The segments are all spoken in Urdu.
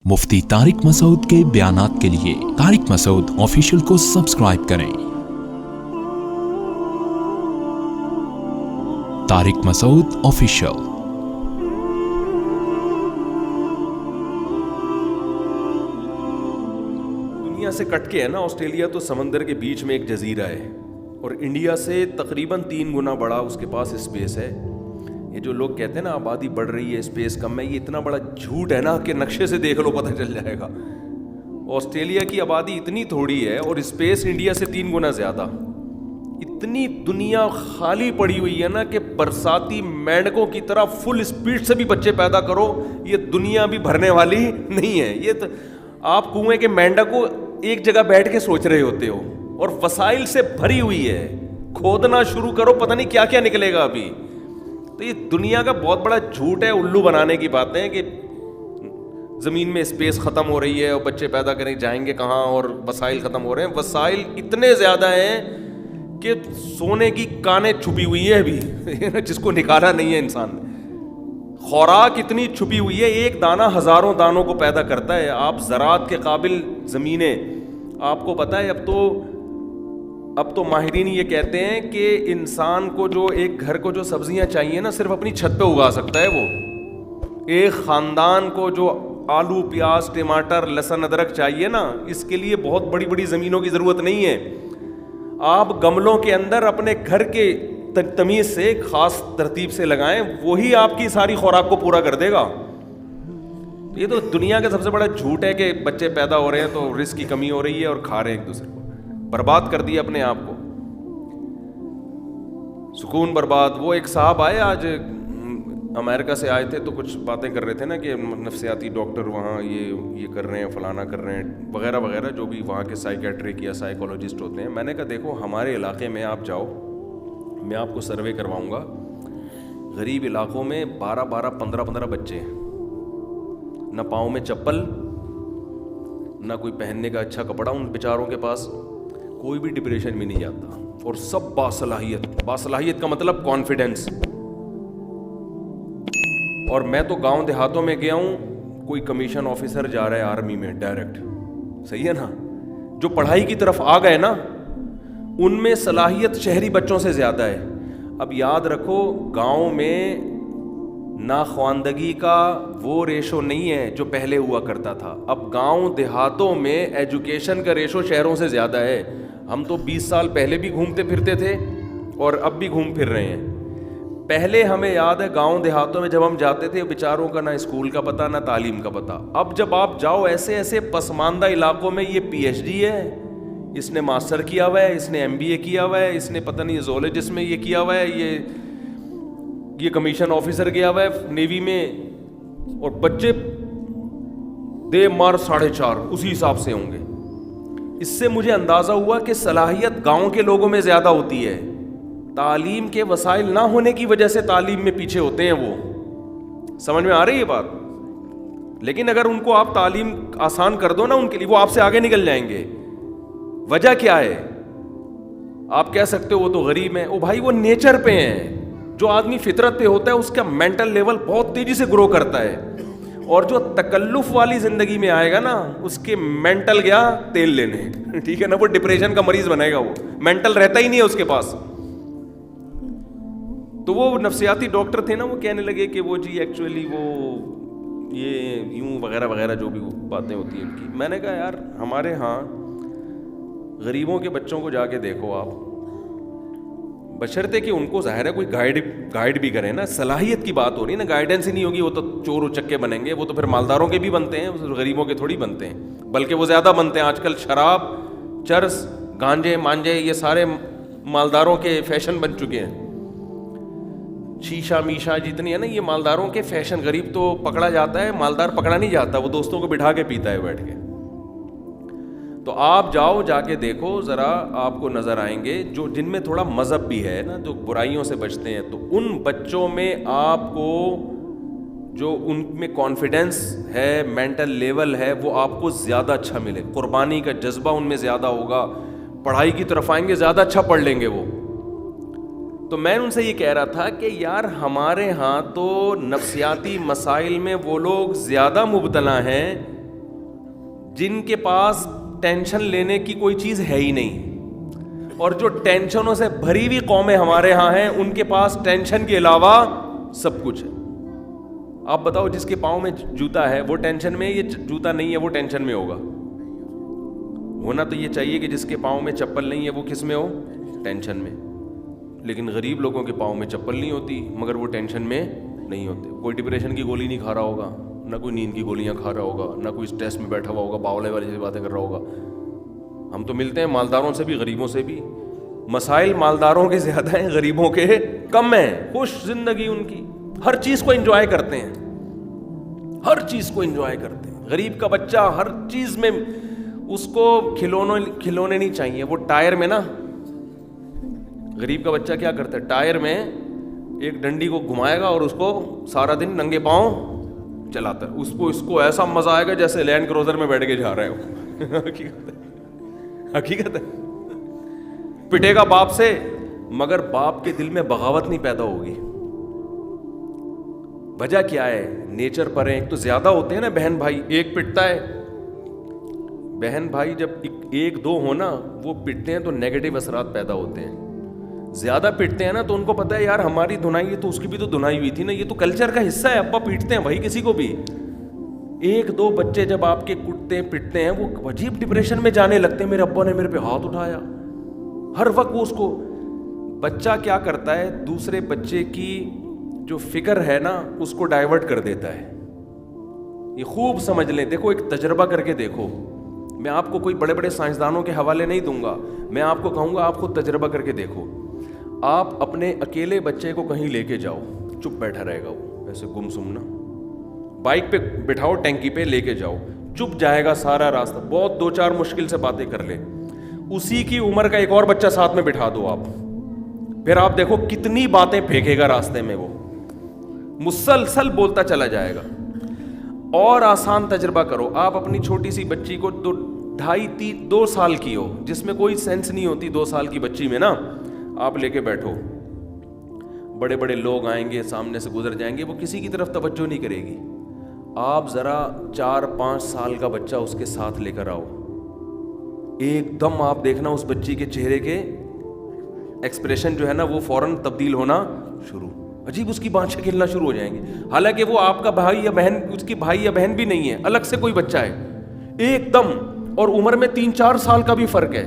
مفتی طارق مسعود کے بیانات کے لیے طارق مسعود آفیشیل کو سبسکرائب کریں۔ طارق مسعود آفیشیل۔ دنیا سے کٹ کے ہے نا، آسٹریلیا تو سمندر کے بیچ میں ایک جزیرہ ہے اور انڈیا سے تقریباً 3 گنا بڑا اس کے پاس اسپیس ہے۔ یہ جو لوگ کہتے ہیں نا آبادی بڑھ رہی ہے، اسپیس کم ہے، یہ اتنا بڑا جھوٹ ہے نا کہ نقشے سے دیکھ لو پتہ چل جائے گا۔ آسٹریلیا کی آبادی اتنی تھوڑی ہے اور اسپیس انڈیا سے 3 گنا زیادہ۔ اتنی دنیا خالی پڑی ہوئی ہے نا کہ برساتی مینڈکوں کی طرح فل اسپیڈ سے بھی بچے پیدا کرو، یہ دنیا بھی بھرنے والی نہیں ہے۔ یہ آپ کنویں کے مینڈک کو ایک جگہ بیٹھ کے سوچ رہے ہوتے ہو اور وسائل سے بھری ہوئی ہے، کھودنا شروع کرو پتہ نہیں کیا کیا نکلے گا ابھی۔ تو یہ دنیا کا بہت بڑا جھوٹ ہے، الو بنانے کی باتیں کہ زمین میں اسپیس ختم ہو رہی ہے اور بچے پیدا کریں جائیں گے کہاں، اور وسائل ختم ہو رہے ہیں۔ وسائل اتنے زیادہ ہیں کہ سونے کی کانیں چھپی ہوئی ہیں ابھی جس کو نکالا نہیں ہے انسان نے۔ خوراک اتنی چھپی ہوئی ہے، ایک دانہ ہزاروں دانوں کو پیدا کرتا ہے۔ آپ زراعت کے قابل زمینیں، آپ کو پتہ ہے اب تو ماہرین یہ کہتے ہیں کہ انسان کو جو ایک گھر کو جو سبزیاں چاہیے نا صرف اپنی چھت پہ اگا سکتا ہے وہ۔ ایک خاندان کو جو آلو پیاز ٹماٹر لہسن ادرک چاہیے نا، اس کے لیے بہت بڑی بڑی زمینوں کی ضرورت نہیں ہے۔ آپ گملوں کے اندر اپنے گھر کے تمیز سے ایک خاص ترتیب سے لگائیں، وہی آپ کی ساری خوراک کو پورا کر دے گا۔ یہ تو دنیا کا سب سے بڑا جھوٹ ہے کہ بچے پیدا ہو رہے ہیں تو رزق کی کمی ہو رہی ہے اور کھا رہے ہیں ایک دوسرے کو۔ برباد کر دیا اپنے آپ کو، سکون برباد۔ وہ ایک صاحب آئے آج امریکہ سے آئے تھے تو کچھ باتیں کر رہے تھے نا کہ نفسیاتی ڈاکٹر وہاں یہ کر رہے ہیں، فلانا کر رہے ہیں وغیرہ وغیرہ، جو بھی وہاں کے سائیکیٹرک یا سائیکولوجسٹ ہوتے ہیں۔ میں نے کہا دیکھو ہمارے علاقے میں آپ جاؤ، میں آپ کو سروے کرواؤں گا، غریب علاقوں میں 12 15 بچے ہیں، نہ پاؤں میں چپل نہ کوئی پہننے کا اچھا کپڑا ان بیچاروں کے پاس، کوئی بھی ڈپریشن میں نہیں جاتا اور سب باصلاحیت کا مطلب کانفیڈنس۔ اور میں تو گاؤں دیہاتوں میں گیا ہوں، کوئی کمیشن آفیسر جا رہا ہے آرمی میں ڈائریکٹ، صحیح ہے نا، جو پڑھائی کی طرف آ گئے نا ان میں صلاحیت شہری بچوں سے زیادہ ہے۔ اب یاد رکھو گاؤں میں ناخواندگی کا وہ ریشو نہیں ہے جو پہلے ہوا کرتا تھا، اب گاؤں دیہاتوں میں ایجوکیشن کا ریشو شہروں سے زیادہ ہے۔ ہم تو 20 سال پہلے بھی گھومتے پھرتے تھے اور اب بھی گھوم پھر رہے ہیں۔ پہلے ہمیں یاد ہے گاؤں دیہاتوں میں جب ہم جاتے تھے بیچاروں کا نہ اسکول کا پتہ نہ تعلیم کا پتہ۔ اب جب آپ جاؤ ایسے پسماندہ علاقوں میں، یہ پی ایچ ڈی ہے، اس نے ماسٹر کیا ہوا ہے، اس نے ایم بی اے کیا ہوا ہے، اس نے پتہ نہیں زولوجسٹ میں یہ کیا ہوا ہے، یہ کمیشن آفیسر گیا ہوا ہے نیوی میں، اور بچے دے مار 4.5 اسی حساب سے ہوں گے۔ اس سے مجھے اندازہ ہوا کہ صلاحیت گاؤں کے لوگوں میں زیادہ ہوتی ہے، تعلیم کے وسائل نہ ہونے کی وجہ سے تعلیم میں پیچھے ہوتے ہیں وہ۔ سمجھ میں آ رہی ہے بات؟ لیکن اگر ان کو آپ تعلیم آسان کر دو نا ان کے لیے، وہ آپ سے آگے نکل جائیں گے۔ وجہ کیا ہے؟ آپ کہہ سکتے ہو وہ تو غریب ہیں، او بھائی وہ نیچر پہ ہیں۔ جو آدمی فطرت پہ ہوتا ہے اس کا مینٹل لیول بہت تیزی سے گرو کرتا ہے، اور جو تکلف والی زندگی میں آئے گا نا اس کے مینٹل گیا تیل لینے، ٹھیک ہے نا، وہ ڈپریشن کا مریض بنے گا، وہ مینٹل رہتا ہی نہیں ہے اس کے پاس۔ تو وہ نفسیاتی ڈاکٹر تھے نا، وہ کہنے لگے کہ وہ جی ایکچولی وہ یہ یوں وغیرہ وغیرہ جو بھی باتیں ہوتی ہیں ان کی۔ میں نے کہا یار ہمارے ہاں غریبوں کے بچوں کو جا کے دیکھو آپ، بشرطے کہ ان کو ظاہر ہے کوئی گائیڈ بھی کرے نا، صلاحیت کی بات ہو رہی ہے نا، گائیڈنس ہی نہیں ہوگی وہ تو چور اچکے بنیں گے، وہ تو پھر مالداروں کے بھی بنتے ہیں، غریبوں کے تھوڑی بنتے ہیں، بلکہ وہ زیادہ بنتے ہیں۔ آج کل شراب چرس گانجے مانجے یہ سارے مالداروں کے فیشن بن چکے ہیں، شیشہ میشہ جتنی ہے نا یہ مالداروں کے فیشن۔ غریب تو پکڑا جاتا ہے، مالدار پکڑا نہیں جاتا، وہ دوستوں کو بٹھا کے پیتا ہے بیٹھ کے۔ تو آپ جاؤ جا کے دیکھو ذرا، آپ کو نظر آئیں گے جو جن میں تھوڑا مذہب بھی ہے نا، جو برائیوں سے بچتے ہیں، تو ان بچوں میں آپ کو جو ان میں کانفیڈنس ہے، مینٹل لیول ہے، وہ آپ کو زیادہ اچھا ملے، قربانی کا جذبہ ان میں زیادہ ہوگا، پڑھائی کی طرف آئیں گے زیادہ اچھا پڑھ لیں گے وہ۔ تو میں ان سے یہ کہہ رہا تھا کہ یار ہمارے ہاں تو نفسیاتی مسائل میں وہ لوگ زیادہ مبتلا ہیں جن کے پاس ٹینشن لینے کی کوئی چیز ہے ہی نہیں, اور جو ٹینشنوں سے بھری ہوئی قومیں ہمارے ہاں ہیں, ان کے پاس ٹینشن کے علاوہ سب کچھ ہے. آپ بتاؤ, جس کے پاؤں میں جوتا ہے وہ ٹینشن میں, یہ جوتا نہیں ہے وہ ٹینشن میں ہوگا؟ ہونا تو یہ چاہیے کہ جس کے پاؤں میں چپل نہیں ہے وہ کس میں ہو؟ ٹینشن میں. لیکن غریب لوگوں کے پاؤں میں چپل نہیں ہوتی مگر وہ ٹینشن میں نہیں ہوتے. کوئی ڈپریشن کی گولی نہیں کھا رہا ہوگا, نہ کوئی نیند کی گولیاں کھا رہا ہوگا, نہ کوئی اسٹریس میں بیٹھا ہوا ہوگا, باولے والی باتیں کر رہا ہوگا. ہم تو ملتے ہیں مالداروں سے بھی, غریبوں سے بھی. مسائل مالداروں کے زیادہ ہیں, غریبوں کے کم ہیں. خوش زندگی ان کی, ہر چیز کو انجوائے کرتے ہیں, ہر چیز کو انجوائے کرتے ہیں. غریب کا بچہ ہر چیز میں, اس کو کھلونے نہیں چاہیے. وہ ٹائر میں نا, غریب کا بچہ کیا کرتا ہے, ٹائر میں ایک ڈنڈی کو گھمائے گا اور اس کو سارا دن ننگے پاؤں چلاتا ہے. اس کو ایسا مزہ آئے گا جیسے لینڈ کروزر میں بیٹھ کے جا رہے ہو. حقیقت ہے. پٹے گا باپ سے مگر باپ کے دل میں بغاوت نہیں پیدا ہوگی. وجہ کیا ہے؟ نیچر پر ہے. ایک تو زیادہ ہوتے ہیں نا بہن بھائی, ایک پٹتا ہے. بہن بھائی جب ایک دو ہونا, وہ پٹتے ہیں تو نیگیٹو اثرات پیدا ہوتے ہیں. زیادہ پٹتے ہیں نا تو ان کو پتہ ہے یار ہماری دھنائی ہے تو اس کی بھی تو دھنائی ہوئی تھی نا, یہ تو کلچر کا حصہ ہے, ابا پیٹتے ہیں بھائی کسی کو بھی. ایک دو بچے جب آپ کے کٹتے ہیں پٹتے ہیں, وہ عجیب ڈپریشن میں جانے لگتے ہیں. میرے ابا نے میرے پہ ہاتھ اٹھایا, ہر وقت وہ اس کو. بچہ کیا کرتا ہے, دوسرے بچے کی جو فکر ہے نا اس کو ڈائیورٹ کر دیتا ہے. یہ خوب سمجھ لیں, دیکھو ایک تجربہ کر کے دیکھو. میں آپ کو کوئی بڑے بڑے سائنسدانوں کے حوالے نہیں دوں گا, میں آپ کو کہوں گا آپ خود تجربہ کر کے دیکھو. آپ اپنے اکیلے بچے کو کہیں لے کے جاؤ, چپ بیٹھا رہے گا وہ ایسے گم سم نا. بائک پہ بٹھاؤ, ٹینکی پہ لے کے جاؤ, چپ جائے گا سارا راستہ. بہت دو چار مشکل سے باتیں کر لے. اسی کی عمر کا ایک اور بچہ ساتھ میں بٹھا دو آپ, پھر آپ دیکھو کتنی باتیں پھینکے گا راستے میں. وہ مسلسل بولتا چلا جائے گا. اور آسان تجربہ کرو, آپ اپنی چھوٹی سی بچی کو 2 سال کی ہو, جس میں کوئی سینس نہیں ہوتی 2 سال کی بچی میں نا, آپ لے کے بیٹھو. بڑے بڑے لوگ آئیں گے, سامنے سے گزر جائیں گے, وہ کسی کی طرف توجہ نہیں کرے گی. آپ ذرا 4-5 سال کا بچہ اس کے ساتھ لے کر آؤ, ایک دم آپ دیکھنا اس بچی کے چہرے کے ایکسپریشن جو ہے نا وہ فوراً تبدیل ہونا شروع. عجیب اس کی بانچیں کھلنا شروع ہو جائیں گے. حالانکہ وہ آپ کا بھائی یا بہن, اس کی بھائی یا بہن بھی نہیں ہے, الگ سے کوئی بچہ ہے ایک دم, اور عمر میں 3-4 سال کا بھی فرق ہے.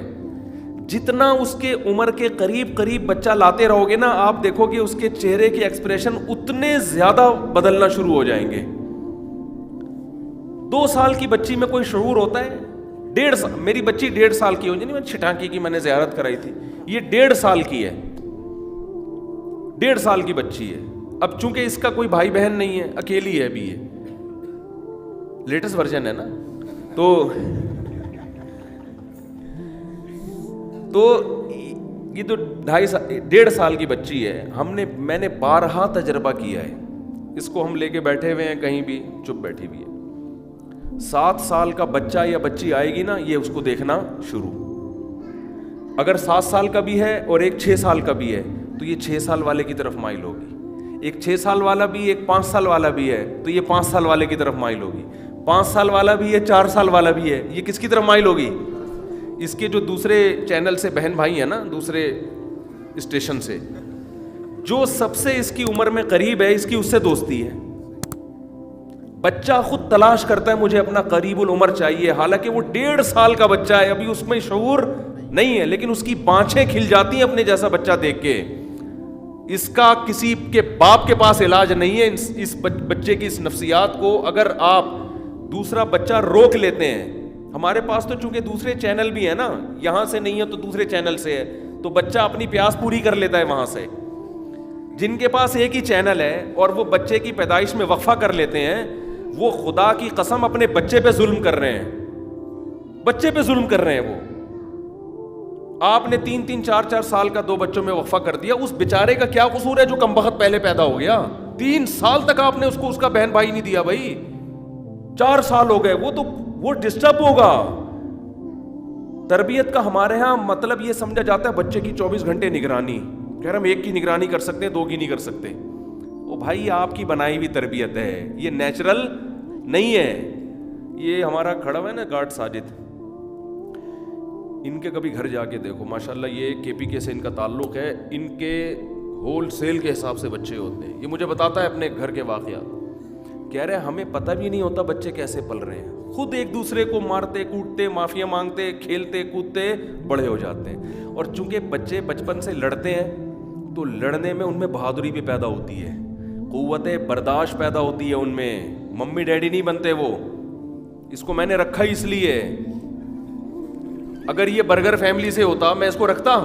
جتنا اس کے عمر کے قریب بچہ لاتے رہو گے نا, آپ دیکھو کہ اس کے چہرے کے ایکسپریشن اتنے زیادہ بدلنا شروع ہو جائیں گے. 2 سال کی بچی میں کوئی شعور ہوتا ہے؟ 1.5 سال, میری بچی 1.5 سال کی ہو جائے, میں چھٹانکی کی میں نے زیارت کرائی تھی, یہ 1.5 سال کی ہے, 1.5 سال کی بچی ہے. اب چونکہ اس کا کوئی بھائی بہن نہیں ہے, اکیلی ہے ابھی, یہ لیٹسٹ ورژن ہے نا, تو یہ تو 1.5 سال کی بچی ہے. میں نے بارہا تجربہ کیا ہے. اس کو ہم لے کے بیٹھے ہوئے ہیں کہیں بھی, چپ بیٹھی ہوئی ہے. 7 سال کا بچہ یا بچی آئے گی نا, یہ اس کو دیکھنا شروع. اگر 7 سال کا بھی ہے اور ایک 6 سال کا بھی ہے تو یہ 6 سال والے کی طرف مائل ہوگی. ایک 6 سال والا بھی, ایک 5 سال والا بھی ہے تو یہ 5 سال والے کی طرف مائل ہوگی. 5 سال والا بھی ہے, 4 سال والا بھی ہے, یہ کس کی طرف مائل ہوگی؟ اس کے جو دوسرے چینل سے بہن بھائی ہیں نا, دوسرے اسٹیشن سے, جو سب سے اس کی عمر میں قریب ہے, اس کی اس سے دوستی ہے. بچہ خود تلاش کرتا ہے مجھے اپنا قریب العمر چاہیے, حالانکہ وہ 1.5 سال کا بچہ ہے, ابھی اس میں شعور نہیں ہے, لیکن اس کی بانچیں کھل جاتی ہیں اپنے جیسا بچہ دیکھ کے. اس کا کسی کے باپ کے پاس علاج نہیں ہے اس بچے کی اس نفسیات کو. اگر آپ دوسرا بچہ روک لیتے ہیں, ہمارے پاس تو چونکہ دوسرے چینل بھی ہیں نا, یہاں سے نہیں ہے تو دوسرے چینل سے ہے, تو بچہ اپنی پیاس پوری کر لیتا ہے وہاں سے. جن کے پاس ایک ہی چینل ہے اور وہ بچے کی پیدائش میں وقفہ کر لیتے ہیں, وہ خدا کی قسم اپنے بچے پہ ظلم کر رہے ہیں, بچے پہ ظلم کر رہے ہیں. وہ آپ نے 3-3, 4-4 سال کا 2 بچوں میں وقفہ کر دیا. اس بیچارے کا کیا قصور ہے جو کم بخت پہلے پیدا ہو گیا؟ 3 سال تک آپ نے اس کو اس کا بہن بھائی نہیں دیا بھائی, 4 سال ہو گئے, وہ ڈسٹرب ہوگا. تربیت کا ہمارے ہاں مطلب یہ سمجھا جاتا ہے بچے کی 24 گھنٹے نگرانی. کہہ رہے ہم 1 کی نگرانی کر سکتے ہیں, 2 کی نہیں کر سکتے. او بھائی, آپ کی بنائی ہوئی تربیت ہے, یہ نیچرل نہیں ہے. یہ ہمارا کھڑا ہوا ہے نا گارڈ ساجد, ان کے کبھی گھر جا کے دیکھو, ماشاءاللہ یہ KPK سے ان کا تعلق ہے, ان کے ہول سیل کے حساب سے بچے ہوتے ہیں. یہ مجھے بتاتا ہے اپنے گھر کے واقعات, کہہ رہے ہیں ہمیں پتہ بھی نہیں ہوتا بچے کیسے پل رہے ہیں, خود ایک دوسرے کو مارتے کوٹتے, معافیاں مانگتے, کھیلتے کودتے بڑے ہو جاتے ہیں. اور چونکہ بچے بچپن سے لڑتے ہیں تو لڑنے میں ان میں بہادری بھی پیدا ہوتی ہے, قوت برداشت پیدا ہوتی ہے ان میں, ممی ڈیڈی نہیں بنتے وہ. اس کو میں نے رکھا اس لیے, اگر یہ برگر فیملی سے ہوتا میں اس کو رکھتا,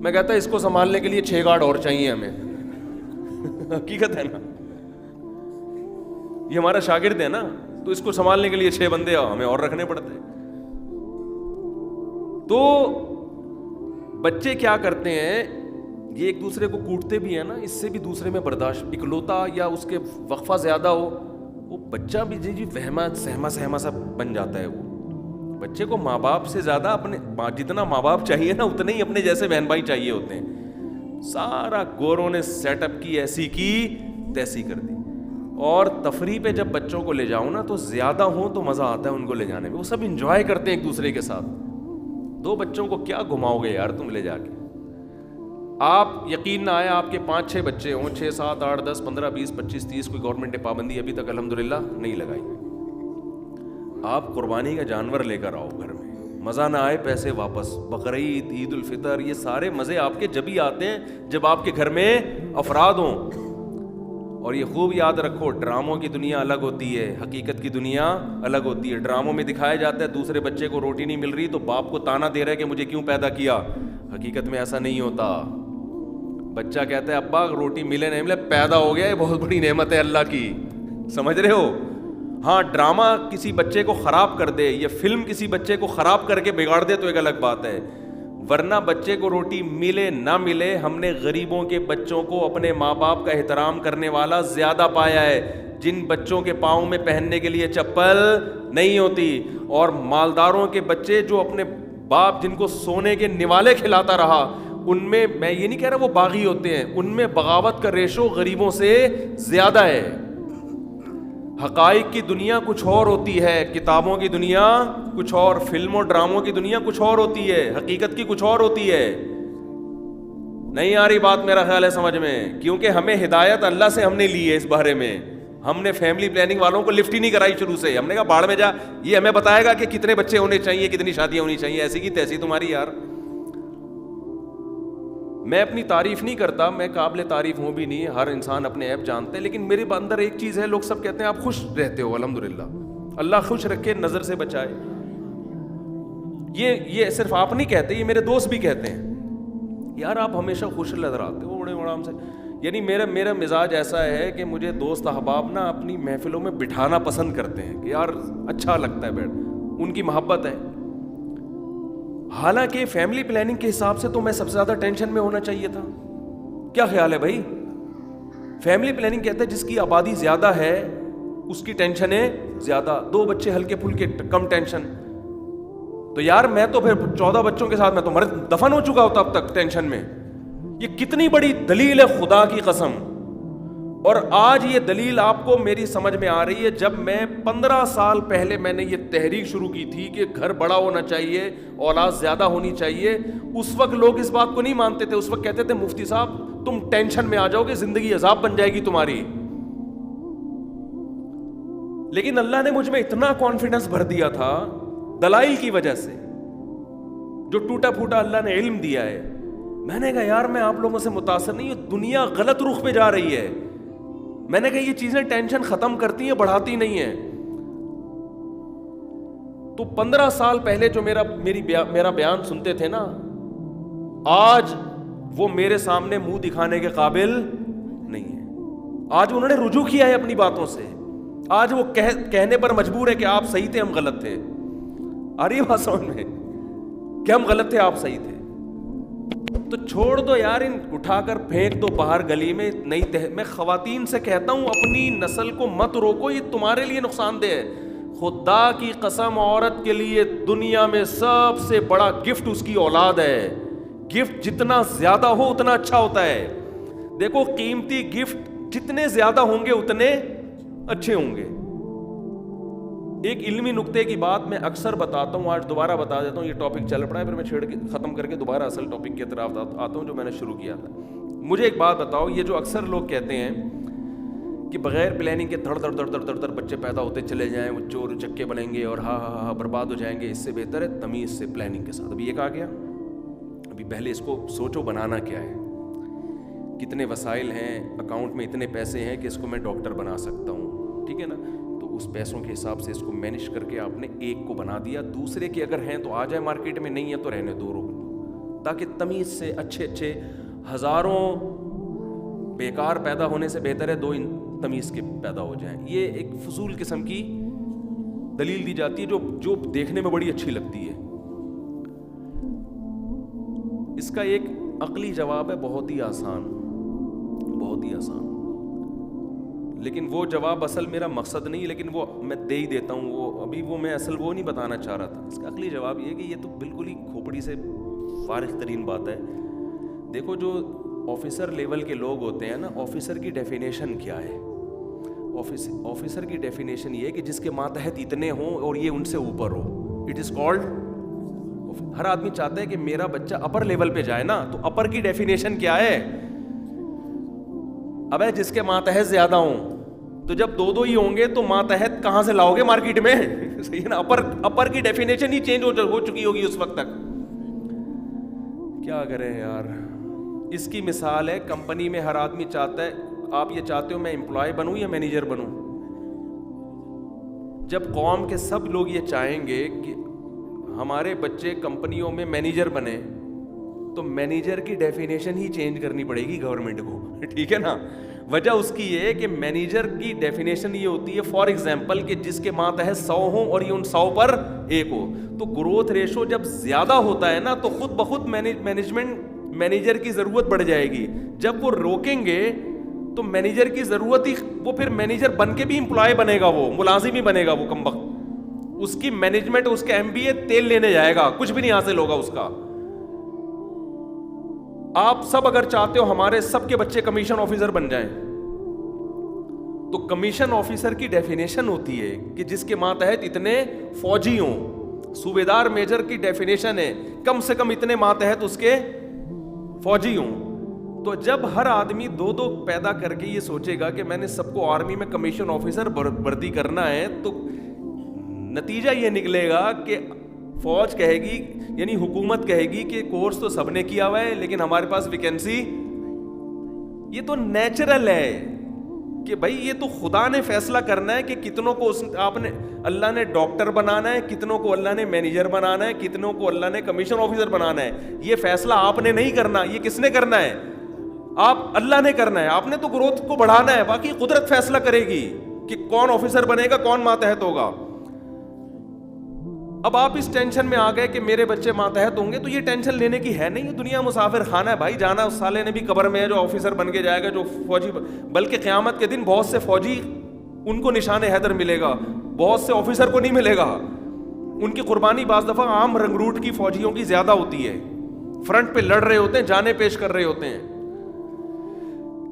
میں کہتا اس کو سنبھالنے کے لیے 6 گارڈ اور چاہیے ہمیں. حقیقت ہے نا, یہ ہمارا شاگرد ہے نا, تو اس کو سنبھالنے کے لیے 6 بندے ہمیں اور رکھنے پڑتے ہیں. تو بچے کیا کرتے ہیں, یہ ایک دوسرے کو کوٹتے بھی ہیں نا, اس سے بھی دوسرے میں برداشت, اکلوتا یا اس کے وقفہ زیادہ ہو, وہ بچہ بھی جی وہما سہما سا بن جاتا ہے. وہ بچے کو ماں باپ سے زیادہ اپنے جتنا ماں باپ چاہیے نا اتنے ہی اپنے جیسے بہن بھائی چاہیے ہوتے ہیں. سارا گوروں نے سیٹ اپ کی, ایسی کی تیسی کر دی. اور تفریح پہ جب بچوں کو لے جاؤں نا تو زیادہ ہوں تو مزہ آتا ہے ان کو لے جانے میں, وہ سب انجوائے کرتے ہیں ایک دوسرے کے ساتھ. 2 بچوں کو کیا گھماؤ گے یار تم لے جا کے, آپ یقین نہ آئے آپ کے 5-6 بچے ہوں, 6 7 8 10 15 20 25 30, کوئی گورنمنٹ نے پابندی ابھی تک الحمدللہ نہیں لگائی. آپ قربانی کا جانور لے کر آؤ گھر میں, مزہ نہ آئے پیسے واپس. بقرعید, عید الفطر, یہ سارے مزے آپ کے جب ہی آتے ہیں جب آپ کے گھر میں افراد ہوں. اور یہ خوب یاد رکھو, ڈراموں کی دنیا الگ ہوتی ہے, حقیقت کی دنیا الگ ہوتی ہے. ڈراموں میں دکھایا جاتا ہے دوسرے بچے کو روٹی نہیں مل رہی تو باپ کو تانا دے رہا ہے کہ مجھے کیوں پیدا کیا. حقیقت میں ایسا نہیں ہوتا. بچہ کہتا ہے ابا روٹی ملے نہیں ملے, پیدا ہو گیا, یہ بہت بڑی نعمت ہے اللہ کی. سمجھ رہے ہو؟ ہاں, ڈرامہ کسی بچے کو خراب کر دے, یہ فلم کسی بچے کو خراب کر کے بگاڑ دے تو ایک الگ بات ہے, ورنہ بچے کو روٹی ملے نہ ملے, ہم نے غریبوں کے بچوں کو اپنے ماں باپ کا احترام کرنے والا زیادہ پایا ہے, جن بچوں کے پاؤں میں پہننے کے لیے چپل نہیں ہوتی. اور مالداروں کے بچے جو اپنے باپ جن کو سونے کے نوالے کھلاتا رہا, ان میں, میں یہ نہیں کہہ رہا وہ باغی ہوتے ہیں, ان میں بغاوت کا ریشو غریبوں سے زیادہ ہے. حقائق کی دنیا کچھ اور ہوتی ہے, کتابوں کی دنیا کچھ اور, فلم و ڈراموں کی دنیا کچھ اور ہوتی ہے, حقیقت کی کچھ اور ہوتی ہے. نہیں آ رہی بات میرا خیال ہے سمجھ میں, کیونکہ ہمیں ہدایت اللہ سے ہم نے لی ہے اس بارے میں. ہم نے فیملی پلاننگ والوں کو لفٹ ہی نہیں کرائی شروع سے, ہم نے کہا باڑ میں جا, یہ ہمیں بتائے گا کہ کتنے بچے ہونے چاہیے, کتنی شادیاں ہونی چاہیے, ایسی کی تیسی تمہاری یار. میں اپنی تعریف نہیں کرتا, میں قابل تعریف ہوں بھی نہیں, ہر انسان اپنے عیب جانتے ہیں, لیکن میرے اندر ایک چیز ہے, لوگ سب کہتے ہیں آپ خوش رہتے ہو, الحمدللہ, اللہ خوش رکھے, نظر سے بچائے. یہ صرف آپ نہیں کہتے, یہ میرے دوست بھی کہتے ہیں, یار آپ ہمیشہ خوش نظر آتے ہو, بڑے آرام سے. یعنی میرا مزاج ایسا ہے کہ مجھے دوست احباب نا اپنی محفلوں میں بٹھانا پسند کرتے ہیں, کہ یار اچھا لگتا ہے بیٹھ, ان کی محبت ہے. حالانکہ فیملی پلاننگ کے حساب سے تو میں سب سے زیادہ ٹینشن میں ہونا چاہیے تھا. کیا خیال ہے بھائی؟ فیملی پلاننگ کہتا ہے جس کی آبادی زیادہ ہے اس کی ٹینشنیں زیادہ, 2 بچے ہلکے پھلکے کم ٹینشن. تو یار میں تو پھر 14 بچوں کے ساتھ میں تو دفن ہو چکا ہوتا اب تک ٹینشن میں. یہ کتنی بڑی دلیل ہے خدا کی قسم. اور آج یہ دلیل آپ کو میری سمجھ میں آ رہی ہے. جب میں 15 سال پہلے میں نے یہ تحریک شروع کی تھی کہ گھر بڑا ہونا چاہیے, اولاد زیادہ ہونی چاہیے, اس وقت لوگ اس بات کو نہیں مانتے تھے. اس وقت کہتے تھے مفتی صاحب تم ٹینشن میں آ جاؤ گے, زندگی عذاب بن جائے گی تمہاری. لیکن اللہ نے مجھ میں اتنا کانفیڈنس بھر دیا تھا دلائل کی وجہ سے, جو ٹوٹا پھوٹا اللہ نے علم دیا ہے. میں نے کہا یار میں آپ لوگوں سے متاثر نہیں ہوں, دنیا غلط رخ پہ جا رہی ہے. میں نے کہا یہ چیزیں ٹینشن ختم کرتی ہیں, بڑھاتی نہیں ہیں. تو 15 سال پہلے جو میرا بیان سنتے تھے نا, آج وہ میرے سامنے منہ دکھانے کے قابل نہیں ہے. آج انہوں نے رجوع کیا ہے اپنی باتوں سے. آج وہ کہنے پر مجبور ہے کہ آپ صحیح تھے, ہم غلط تھے. آ رہی بات سمجھ میں کہ ہم غلط تھے, آپ صحیح تھے. تو چھوڑ دو یار, ان اٹھا کر پھینک دو باہر گلی میں. میں خواتین سے کہتا ہوں اپنی نسل کو مت روکو, یہ تمہارے لیے نقصان دہ ہے. خدا کی قسم عورت کے لیے دنیا میں سب سے بڑا گفٹ اس کی اولاد ہے. گفٹ جتنا زیادہ ہو اتنا اچھا ہوتا ہے. دیکھو قیمتی گفٹ جتنے زیادہ ہوں گے اتنے اچھے ہوں گے. ایک علمی نقطے کی بات میں اکثر بتاتا ہوں, آج دوبارہ بتا دیتا ہوں, یہ ٹاپک چل پڑا ہے, پھر میں چھیڑ کے ختم کر کے دوبارہ اصل ٹاپک کی طرف آتا ہوں جو میں نے شروع کیا تھا. مجھے ایک بات بتاؤ, یہ جو اکثر لوگ کہتے ہیں کہ بغیر پلاننگ کے دھڑ دھڑ بچے پیدا ہوتے چلے جائیں, وہ چور چکے بنیں گے اور ہاں برباد ہو جائیں گے, اس سے بہتر ہے تمیز سے پلاننگ کے ساتھ. ابھی یہ کہا گیا, ابھی پہلے اس کو سوچو بنانا کیا ہے, کتنے وسائل ہیں, اکاؤنٹ میں اتنے پیسے ہیں کہ اس کو میں ڈاکٹر بنا سکتا ہوں, ٹھیک ہے نا, تو اس پیسوں کے حساب سے اس کو مینیج کر کے آپ نے ایک کو بنا دیا, دوسرے کے اگر ہیں تو آ جائے مارکیٹ میں, نہیں ہے تو رہنے دو, تاکہ تمیز سے اچھے ہزاروں بیکار پیدا ہونے سے بہتر ہے دو تمیز کے پیدا ہو جائیں. یہ ایک فضول قسم کی دلیل دی جاتی ہے جو دیکھنے میں بڑی اچھی لگتی ہے. اس کا ایک عقلی جواب ہے, بہت ہی آسان, لیکن وہ جواب اصل میرا مقصد نہیں, لیکن وہ میں دے ہی دیتا ہوں. وہ ابھی میں نہیں بتانا چاہ رہا تھا. اس کا عقلی جواب یہ کہ یہ تو بالکل ہی کھوپڑی سے فارغ ترین بات ہے. دیکھو جو آفیسر لیول کے لوگ ہوتے ہیں نا, آفیسر کی ڈیفینیشن کیا ہے؟ آفیسر کی ڈیفینیشن یہ ہے کہ جس کے ماتحت اتنے ہوں اور یہ ان سے اوپر ہو. It is called. ہر آدمی چاہتا ہے کہ میرا بچہ اپر لیول پہ جائے نا, تو اپر کی ڈیفینیشن کیا ہے؟ اب ہے جس کے ماتحت زیادہ ہوں, تو جب دو ہی ہوں گے تو ماتحت کہاں سے لاؤ گے مارکیٹ میں؟ صحیح ہے نا, اپر کی ڈیفینیشن ہی چینج ہو چکی ہوگی اس وقت تک. کیا کریں یار. اس کی مثال ہے, کمپنی میں ہر آدمی چاہتا ہے, آپ یہ چاہتے ہو میں امپلائی بنوں یا مینیجر بنوں؟ جب قوم کے سب لوگ یہ چاہیں گے کہ ہمارے بچے کمپنیوں میں مینیجر بنے, تو مینیجر کی ڈیفینیشن ہی چینج کرنی پڑے گی گورنمنٹ کو, ٹھیک ہے نا. وجہ اس کی یہ ہے کہ مینیجر کی ڈیفینیشن یہ ہوتی ہے, فار ایگزامپل, کہ جس کے ماتحت 100 ہوں اور یہ ان 100 پر ایک ہو. تو گروتھ ریشو جب زیادہ ہوتا ہے نا, تو خود بخود مینیجر کی ضرورت بڑھ جائے گی. جب وہ روکیں گے تو مینیجر کی ضرورت ہی, وہ پھر مینیجر بن کے بھی امپلائی بنے گا, وہ ملازم ہی بنے گا, وہ کم وقت. اس کی مینجمنٹ, اس کا MBA تیل لینے جائے گا, کچھ بھی نہیں حاصل ہوگا اس کا. آپ سب اگر چاہتے ہو ہمارے سب کے بچے کمیشن آفیسر بن جائیں, تو کمیشن آفیسر کی ڈیفینیشن ہوتی ہے کہ جس کے ماتحت اتنے فوجی ہوں. صوبیدار میجر کی ڈیفینیشن ہے کم سے کم اتنے ماتحت اس کے فوجی ہوں. تو جب ہر آدمی دو پیدا کر کے یہ سوچے گا کہ میں نے سب کو آرمی میں کمیشن آفیسر بھرتی کرنا ہے, تو نتیجہ یہ نکلے گا کہ فوج کہے گی, یعنی حکومت کہے گی کہ کورس تو سب نے کیا ہوا ہے لیکن ہمارے پاس ویکینسی. یہ تو نیچرل ہے کہ بھائی یہ تو خدا نے فیصلہ کرنا ہے کہ کتنوں کو اللہ نے ڈاکٹر بنانا ہے, کتنوں کو اللہ نے مینیجر بنانا ہے, کتنوں کو اللہ نے کمیشن آفیسر بنانا ہے. یہ فیصلہ آپ نے نہیں کرنا, یہ کس نے کرنا ہے؟ اللہ نے کرنا ہے. آپ نے تو گروتھ کو بڑھانا ہے, باقی قدرت فیصلہ کرے گی کہ کون آفیسر بنے گا, کون ماتحت ہوگا. اب آپ اس ٹینشن میں آ گئے کہ میرے بچے ماتحت ہوں گے, تو یہ ٹینشن لینے کی ہے نہیں. دنیا مسافر خانہ ہے بھائی, جانا اس سالے نے بھی قبر میں ہے جو آفیسر بن کے جائے گا, جو فوجی, بلکہ قیامت کے دن بہت سے فوجی ان کو نشان حیدر ملے گا, بہت سے آفیسر کو نہیں ملے گا. ان کی قربانی بعض دفعہ عام رنگروٹ کی فوجیوں کی زیادہ ہوتی ہے, فرنٹ پہ لڑ رہے ہوتے ہیں, جانیں پیش کر رہے ہوتے ہیں.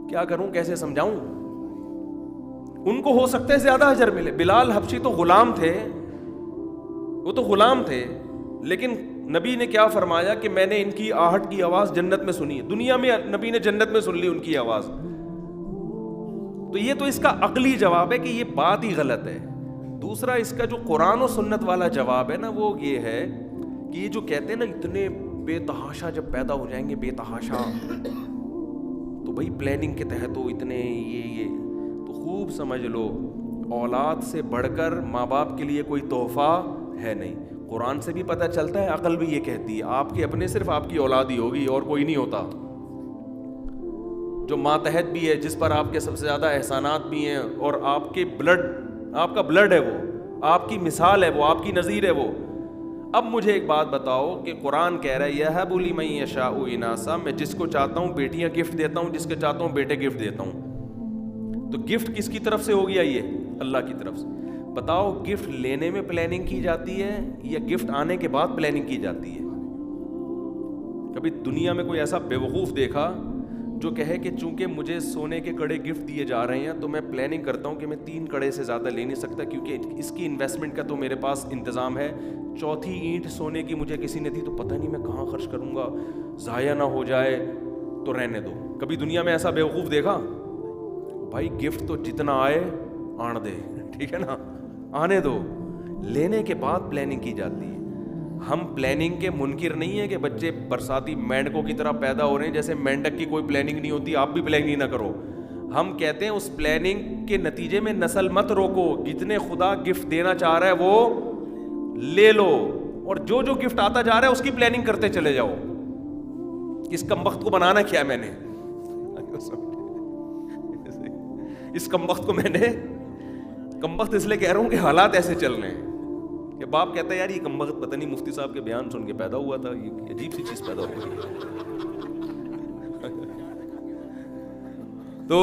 کیا کروں, کیسے سمجھاؤں؟ ان کو ہو سکتا ہے زیادہ اجر ملے. بلال حبشی تو غلام تھے, وہ تو غلام تھے, لیکن نبی نے کیا فرمایا کہ میں نے ان کی آہٹ کی آواز جنت میں سنی. دنیا میں نبی نے جنت میں سن لی ان کی آواز. تو یہ تو اس کا عقلی جواب ہے کہ یہ بات ہی غلط ہے. دوسرا اس کا جو قرآن و سنت والا جواب ہے نا, وہ یہ ہے کہ یہ جو کہتے ہیں نا اتنے بے تحاشا جب پیدا ہو جائیں گے, بے تحاشا, تو بھائی پلاننگ کے تحت ہو اتنے یہ تو خوب سمجھ لو اولاد سے بڑھ کر ماں باپ کے لیے کوئی تحفہ ہے نہیں. قرآن سے بھی پتہ چلتا ہے, عقل بھی یہ کہتی ہے, آپ کے اپنے صرف آپ کی اولاد ہی ہوگی اور کوئی نہیں ہوتا. جو ماتحت بھی ہے, جس پر آپ کے سب سے زیادہ احسانات بھی ہیں, اور آپ کے بلڈ, آپ کا بلڈ ہے, وہ آپ کی مثال ہے, وہ آپ کی نظیر ہے وہ. اب مجھے ایک بات بتاؤ کہ قرآن کہہ رہا ہے یَهَبُ لِمَن یَشَاءُ اناسا, میں جس کو چاہتا ہوں بیٹیاں گفٹ دیتا ہوں, جس کو چاہتا ہوں بیٹے گفٹ دیتا ہوں. تو گفٹ کس کی طرف سے ہو گیا؟ یہ اللہ کی طرف سے. بتاؤ گفٹ لینے میں پلاننگ کی جاتی ہے یا گفٹ آنے کے بعد پلاننگ کی جاتی ہے؟ کبھی دنیا میں کوئی ایسا بیوقوف دیکھا جو کہے کہ چونکہ مجھے سونے کے کڑے گفٹ دیے جا رہے ہیں تو میں پلاننگ کرتا ہوں کہ میں 3 کڑے سے زیادہ لے نہیں سکتا کیونکہ اس کی انویسٹمنٹ کا تو میرے پاس انتظام ہے, 4تھی اینٹ سونے کی مجھے کسی نے دی تو پتہ نہیں میں کہاں خرچ کروں گا, ضائع نہ ہو جائے تو رہنے دو. کبھی دنیا میں ایسا بیوقوف دیکھا؟ بھائی گفٹ تو جتنا آئے آن دے, ٹھیک ہے نا, آنے دو. لینے کے بعد پلاننگ کی جاتی ہے. ہم پلاننگ کے منکر نہیں ہیں کہ بچے برساتی مینڈکوں کی طرح پیدا ہو رہے ہیں, جیسے مینڈک کی کوئی پلاننگ نہیں ہوتی, آپ بھی پلاننگ نہ کرو. ہم کہتے ہیں اس پلاننگ کے نتیجے میں نسل مت روکو, جتنے خدا گفٹ دینا چاہ رہا ہے وہ لے لو, اور جو گفٹ آتا جا رہا ہے اس کی پلاننگ کرتے چلے جاؤ. اس کمبخت کو بنانا کیا میں نے, اس کمبخت کو میں نے کمبخت اس لیے کہہ رہا ہوں کہ حالات ایسے چل رہے ہیں کہ باپ کہتا ہے یار یہ کمبخت پتہ نہیں مفتی صاحب کے بیان سن کے پیدا ہوا تھا, یہ عجیب سی چیز پیدا ہو گئی. تو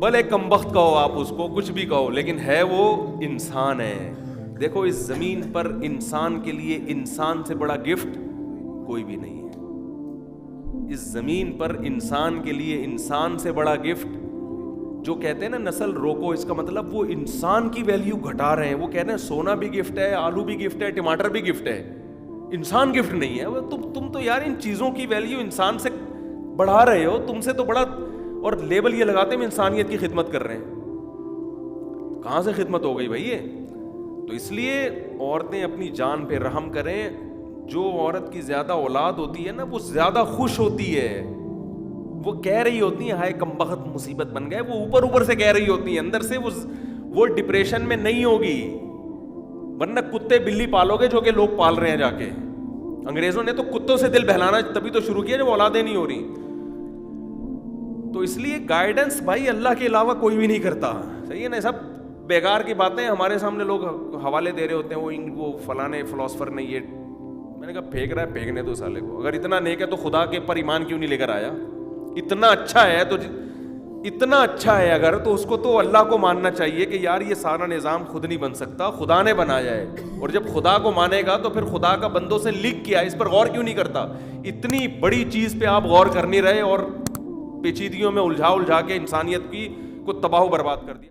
بھلے کمبخت کہو آپ اس کو, کچھ بھی کہو, لیکن ہے وہ انسان ہے. دیکھو اس زمین پر انسان کے لیے انسان سے بڑا گفٹ کوئی بھی نہیں ہے. اس زمین پر انسان کے لیے انسان سے بڑا گفٹ, جو کہتے ہیں نا نسل روکو, اس کا مطلب وہ انسان کی ویلیو گھٹا رہے ہیں. وہ کہہ رہے ہیں سونا بھی گفٹ ہے, آلو بھی گفٹ ہے, ٹماٹر بھی گفٹ ہے, انسان گفٹ نہیں ہے. تم تو یار ان چیزوں کی ویلیو انسان سے بڑھا رہے ہو, تم سے تو بڑا, اور لیبل یہ لگاتے ہیں انسانیت کی خدمت کر رہے ہیں. کہاں سے خدمت ہو گئی بھائی یہ؟ تو اس لیے عورتیں اپنی جان پہ رحم کریں. جو عورت کی زیادہ اولاد ہوتی ہے نا وہ زیادہ خوش ہوتی ہے, وہ کہہ رہی ہوتی ہیں ہائے کمبخت مصیبت بن گئے, وہ اوپر سے کہہ رہی ہوتی ہیں, اندر سے وہ ڈپریشن میں نہیں ہوگی. ورنہ کتے بلی پالو گے جو کہ لوگ پال رہے ہیں جا کے. انگریزوں نے تو کتوں سے دل بہلانا تبھی تو شروع کیا جب اولادیں نہیں ہو رہی. تو اس لیے گائیڈنس بھائی اللہ کے علاوہ کوئی بھی نہیں کرتا, صحیح ہے نا. سب بیکار کی باتیں ہمارے سامنے لوگ حوالے دے رہے ہوتے ہیں, وہ فلانے فلاسفر نے یہ, میں نے کہا پھینک رہا ہے پھینکنے دو سالے کو. اگر اتنا نیک ہے تو خدا کے پر ایمان کیوں نہیں لے کر آیا؟ اتنا اچھا ہے تو اتنا اچھا ہے اگر, تو اس کو تو اللہ کو ماننا چاہیے کہ یار یہ سارا نظام خود نہیں بن سکتا, خدا نے بنایا ہے. اور جب خدا کو مانے گا تو پھر خدا کا بندوں سے لکھ کیا, اس پر غور کیوں نہیں کرتا؟ اتنی بڑی چیز پہ آپ غور کر نہیں رہے اور پیچیدگیوں میں الجھا کے انسانیت کی کو تباہ و برباد کر دیا.